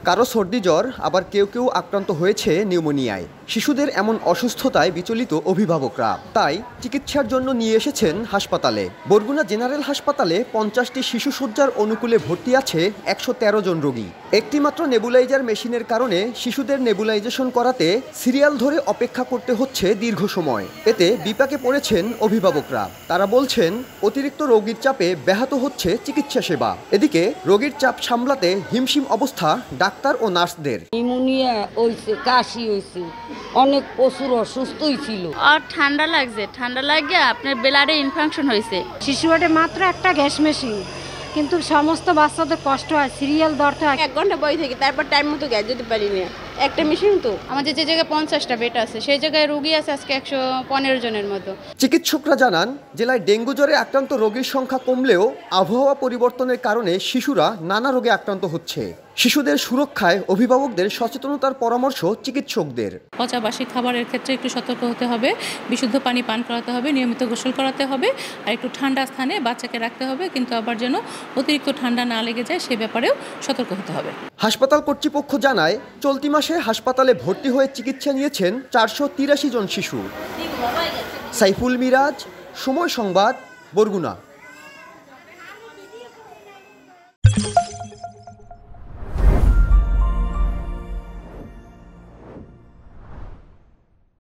কারো সর্দি জ্বর, আবার কেউ কেউ আক্রান্ত হয়েছে নিউমোনিয়ায়। শিশুদের এমন অসুস্থতায় বিচলিত অভিভাবকরা, তাই চিকিৎসার জন্য নিয়ে এসেছেন হাসপাতালে। বরগুনা জেনারেল হাসপাতালে 50টি শিশু শয্যার অনুকূলে ভর্তি আছে 113 জন রোগী। একটিমাত্র নেবুলাইজার মেশিনের কারণে শিশুদের নেবুলাইজেশন করাতে সিরিয়াল ধরে অপেক্ষা করতে হচ্ছে দীর্ঘ সময়। এতে বিপাকে পড়েছেন অভিভাবকরা। তারা বলছেন, অতিরিক্ত রোগীর চাপে ব্যাহত হচ্ছে চিকিৎসা সেবা। এদিকে রোগীর চাপ সামলাতে হিমশিম অবস্থা ডাক্তার ও নার্সদের। নিউমোনিয়া হয়েছে, কাশি হয়েছে, অনেক প্রচুর অসুস্থই ছিল। আর ঠান্ডা লাগছে, ঠান্ডা লাগে আপনার ব্লাডে ইনফেকশন হয়েছে। শিশু ওয়ার্ডে মাত্র একটা গ্যাস মেশিন, কিন্তু সমস্ত বাচ্চাদের কষ্ট হয়, সিরিয়াল ধরতে হয়। 1 ঘন্টা বই থেকে তারপর টাইম মতো গ্যাস দিতে পারি না, একটা মেশিন তো। আমাদের যে জায়গায় 50টা বেড আছে সেই জায়গায় রোগী আছে আজকে 115 জনের মতো। চিকিৎসকরা জানান, জেলায় ডেঙ্গু জ্বরে আক্রান্ত রোগীর সংখ্যা কমলেও আবহাওয়া পরিবর্তনের কারণে শিশুরা নানা রোগে আক্রান্ত হচ্ছে। শিশুদের সুরক্ষায় অভিভাবকদের সচেতনতার পরামর্শ চিকিৎসকদের। পচা বাসি খাবারের ক্ষেত্রে একটু সতর্ক হতে হবে, বিশুদ্ধ পানি পান করাতে হবে, নিয়মিত গোসল করাতে হবে, আর একটু ঠান্ডা স্থানে বাচ্চাকে রাখতে হবে, কিন্তু আবার যেন অতিরিক্ত ঠান্ডা না লেগে যায় সে ব্যাপারেও সতর্ক হতে হবে। হাসপাতাল কর্তৃপক্ষ জানায়, চলতি মাসে হাসপাতালে ভর্তি হয়ে চিকিৎসা নিয়েছেন 483 জন শিশু। সাইফুল মিরাজ, সময় সংবাদ, বরগুনা।